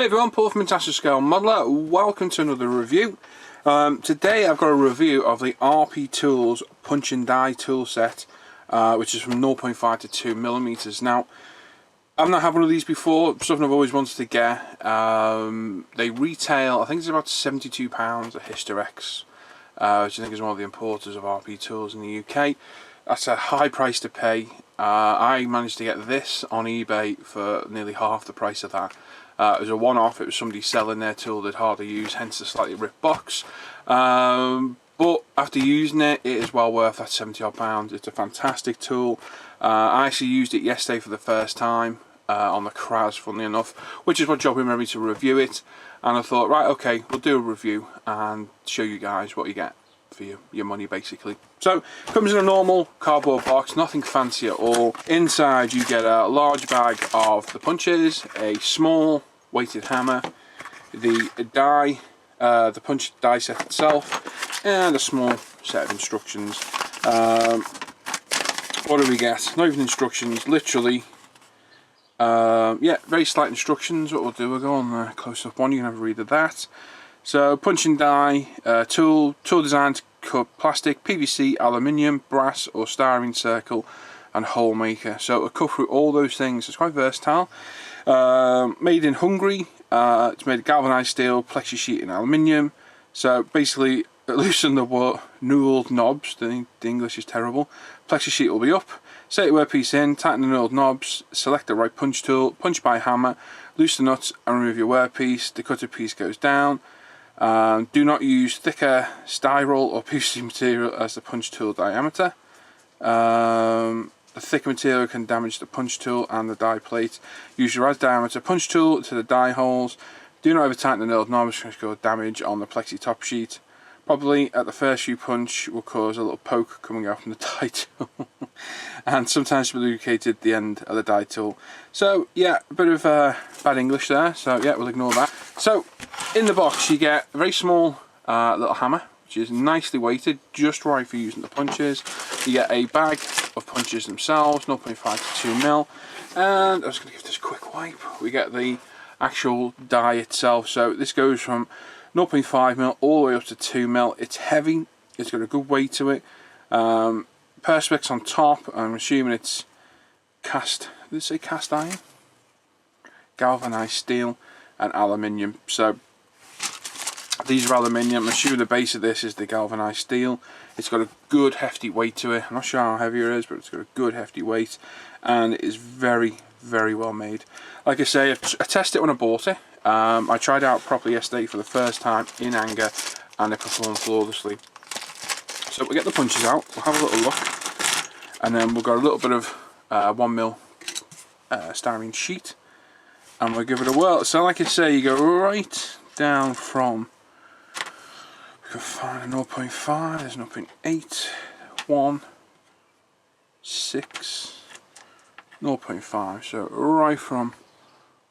everyone, Paul from Untitled Scale Modeler. Welcome to another review. Today I've got a review of the RP Toolz punch and die tool set, which is from 0.5 to 2mm. Now, I've not had one of these before, something I've always wanted to get. They retail, I think it's about £72 at Hysterex, which I think is one of the importers of RP Tools in the UK. That's a high price to pay. I managed to get this on eBay for nearly half the price of that. It was a one-off, it was somebody selling their tool they'd hardly use, hence the slightly ripped box. But after using it, it is well worth that £70 odd. It's a fantastic tool. I actually used it yesterday for the first time on the Kraz, funnily enough, which is what job me to review it. And I thought, right, okay, we'll do a review and show you guys what you get for your money, basically. So, comes in a normal cardboard box, nothing fancy at all. Inside you get a large bag of the punches, a small weighted hammer, the die, the punch die set itself, and a small set of instructions. What do we get? Not even instructions, literally. Yeah, very slight instructions. What we'll do, we'll go on the close-up one, you can have a read of that. So, punch and die, tool designed to cut plastic, PVC, aluminium, brass or styrene circle and hole maker. So it'll cut through all those things. It's quite versatile. Made in Hungary. It's made of galvanized steel, plexi sheet and aluminium. So basically, loosen the knurled knobs. The English is terrible. Plexi sheet will be up. Set your workpiece in, tighten the knurled knobs, select the right punch tool, punch by hammer, loosen the nuts and remove your workpiece. The cutter piece goes down. Do not use thicker styrol or PVC material as the punch tool diameter. The thicker material can damage the punch tool and the die plate. Use your right diameter punch tool to the die holes. Do not over tighten the knurled knobs, which will cause damage on the plexi top sheet. Probably at the first few punch will cause a little poke coming out from the die tool. And sometimes be lubricated the end of the die tool. So yeah, a bit of bad English there, so yeah, we'll ignore that. So in the box you get a very small little hammer, which is nicely weighted, just right for using the punches. You get a bag of punches themselves, 0.5 to 2mm, and I'm just going to give this a quick wipe. We get the actual die itself, so this goes from 0.5mm all the way up to 2mm. It's heavy, it's got a good weight to it. Perspex on top, I'm assuming it's cast, did it say cast iron? Galvanized steel and aluminium. So these are aluminium. I'm assuming the base of this is the galvanized steel. It's got a good hefty weight to it. I'm not sure how heavy it is, but it's got a good hefty weight, and it is very, very well made. Like I say, I tested it when I bought it. I tried it out properly yesterday for the first time in anger, and it performed flawlessly. So we'll get the punches out, we'll have a little look, and then we'll got a little bit of 1mm styrene sheet, and we'll give it a whirl. So like I say, you go right down from, we can find a 0.5, there's 0.8, 1, 6, 0.5, so right from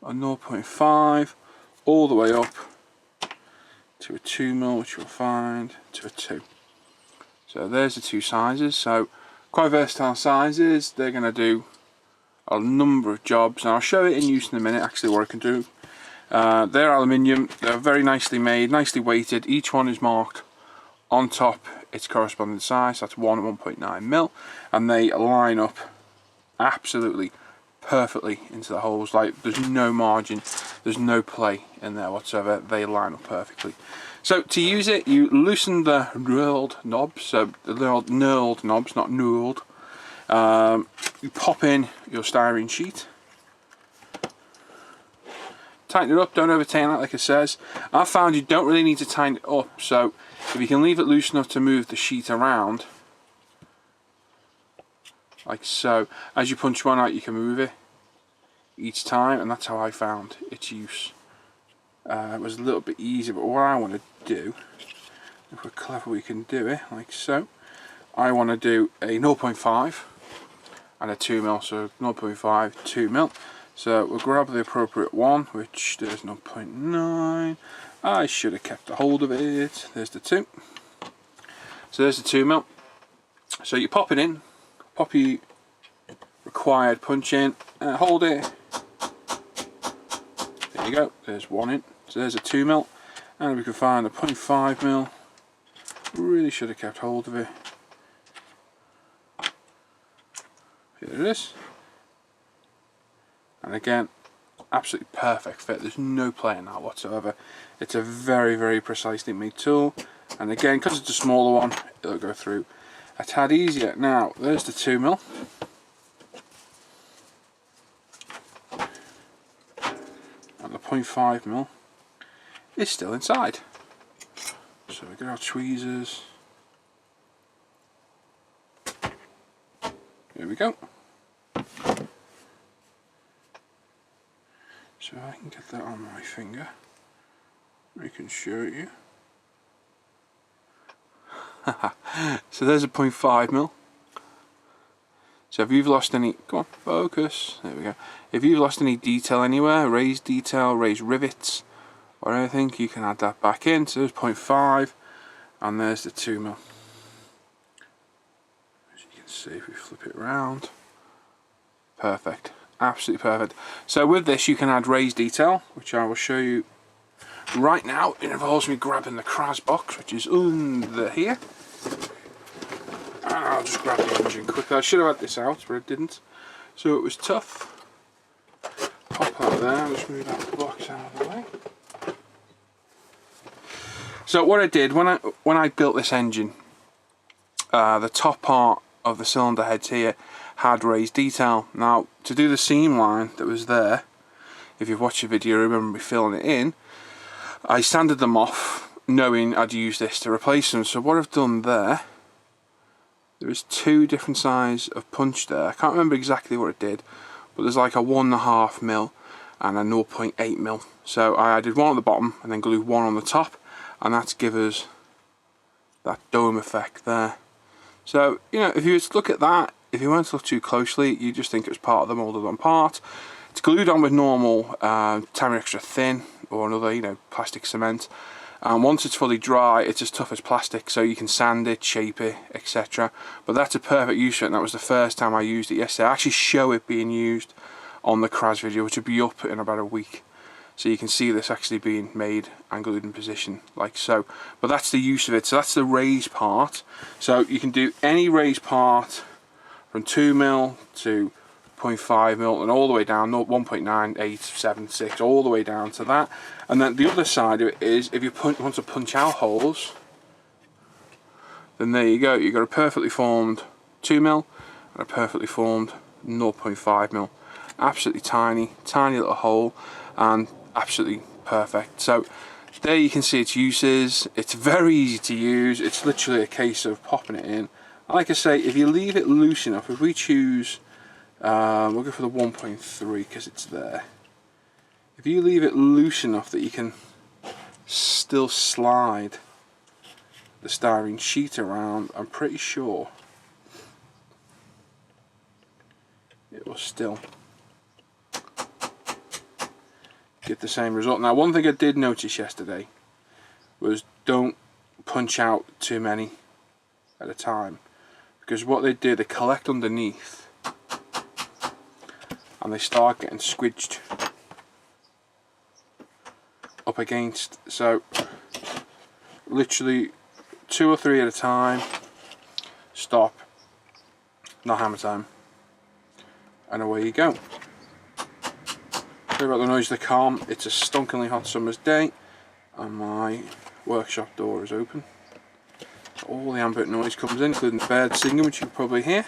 a 0.5 all the way up to a 2mm, which you'll find, to a 2. So there's the two sizes, so quite versatile sizes. They're going to do a number of jobs, and I'll show it in use in a minute actually what I can do. They're aluminium, they're very nicely made, nicely weighted. Each one is marked on top its corresponding size, that's 1 and 1.9mm, and they line up absolutely perfectly into the holes. Like, there's no margin, there's no play in there whatsoever. They line up perfectly. So to use it, you loosen the knurled knobs, so the knurled knobs, not knurled. You pop in your styrene sheet, tighten it up, don't over tighten it like it says. I found you don't really need to tighten it up, so if you can leave it loose enough to move the sheet around, like so, as you punch one out you can move it each time, and that's how I found its use. It was a little bit easier, but what I want to do, if we're clever we can do it like so. I want to do a 0.5 and a 2mm, so 0.5, 2mm. So we'll grab the appropriate one, which there's 0.9. I should have kept a hold of it. There's the 2. So there's the 2mm. So you pop it in, pop your required punch in, hold it, There you go, there's one in. So there's a 2mm, and we can find a 0.5mm. Really should have kept hold of it. Here it is. And again, absolutely perfect fit. There's no play in that whatsoever. It's a very, very precisely made tool. And again, because it's a smaller one, it'll go through a tad easier. Now, there's the 2mm. And the 0.5mm is still inside. So we get our tweezers. Here we go. So I can get that on my finger. I can show you. So there's a 0.5mm. So if you've lost any, come on, focus. There we go. If you've lost any detail anywhere, raised rivets or anything, you can add that back in. So there's 0.5, and there's the 2mm. As you can see, if we flip it around, perfect, absolutely perfect. So with this, you can add raised detail, which I will show you right now. It involves me grabbing the Kraz box, which is under here. And I'll just grab the engine quickly. I should have had this out, but I didn't. So it was tough. Pop that there, just move that box out of the way. So what I did, when I built this engine, the top part of the cylinder heads here had raised detail. Now, to do the seam line that was there, if you've watched the video, remember me filling it in, I sanded them off, knowing I'd use this to replace them. So what I've done there is 2 different sizes of punch there. I can't remember exactly what it did, but there's like a 1.5mm and a 0.8mm. So I added one at the bottom and then glued one on the top, and that's give us that dome effect there. So, you know, if you were to look at that, if you weren't to look too closely, you just think it was part of the moulded on part. It's glued on with normal Tammy Extra Thin or another, you know, plastic cement. And once it's fully dry, it's as tough as plastic, so you can sand it, shape it, etc. But that's a perfect use for it, and that was the first time I used it yesterday. I actually show it being used on the Kraz video, which will be up in about a week. So you can see this actually being made and glued in position, like so. But that's the use of it, so that's the raised part. So you can do any raised part from 2mm to 0.5mm and all the way down, 1.9876, all the way down to that. And then the other side of it is, if you want to punch out holes, then there you go. You've got a perfectly formed 2mm and a perfectly formed 0.5mm. Absolutely tiny, tiny little hole, and absolutely perfect. So there you can see its uses. It's very easy to use. It's literally a case of popping it in. Like I say, if you leave it loose enough, if we choose, we'll go for the 1.3 because it's there. If you leave it loose enough that you can still slide the styrene sheet around, I'm pretty sure it will still get the same result. Now, one thing I did notice yesterday was don't punch out too many at a time, because what they do, they collect underneath and they start getting squidged up against. So literally 2 or 3 at a time, stop, not hammer time, and away you go. Sorry about the noise of the car. It's a stonkingly hot summer's day and my workshop door is open. So all the ambient noise comes in, including the birds singing, which you can probably hear.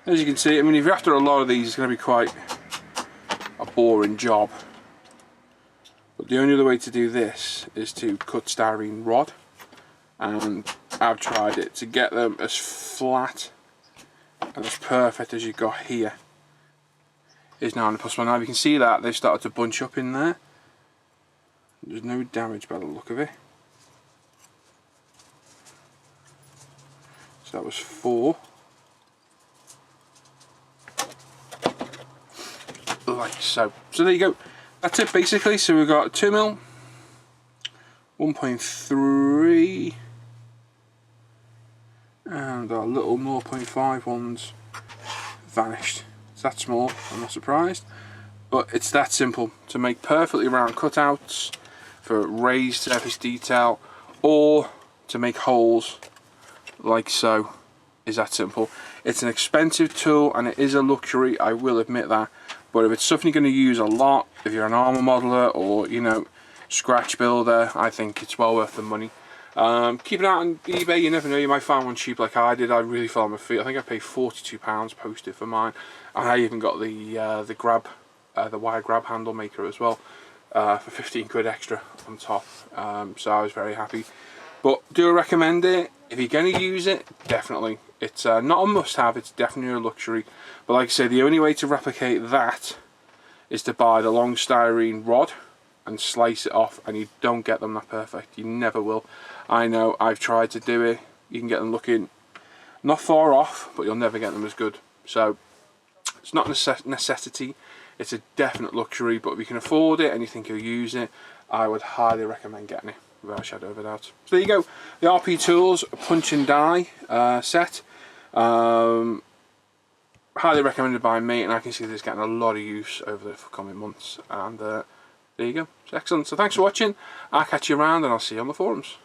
As you can see, I mean, if you're after a lot of these, it's going to be quite a boring job. But the only other way to do this is to cut styrene rod, and I've tried it to get them as flat and as perfect as you got here. Is now impossible. Now you can see that they've started to bunch up in there. There's no damage by the look of it. So that was 4. Like so. So there you go. That's it basically. So we've got 2mm, 1.3, and our little 0.5 ones vanished. It's that small, I'm not surprised. But it's that simple to make perfectly round cutouts for raised surface detail, or to make holes like so. Is that simple. It's an expensive tool and it is a luxury, I will admit that, but if it's something you're going to use a lot, if you're an armour modeler or, you know, scratch builder, I think it's well worth the money. Keep it out on eBay, you never know, you might find one cheap like I did. I really fell on my feet. I think I paid £42 posted for mine, and I even got the wire grab handle maker as well, for 15 quid extra on top, so I was very happy. But do I recommend it? If you're going to use it, definitely. It's not a must-have, it's definitely a luxury. But like I say, the only way to replicate that is to buy the long styrene rod and slice it off, and you don't get them that perfect. You never will. I know, I've tried to do it. You can get them looking not far off, but you'll never get them as good. So it's not a necessity, it's a definite luxury, but if you can afford it and you think you'll use it, I would highly recommend getting it, without a shadow of a doubt. So there you go, the RP Toolz punch and die set. Highly recommended by me, and I can see this getting a lot of use over the coming months. And there you go, it's excellent. So thanks for watching, I'll catch you around and I'll see you on the forums.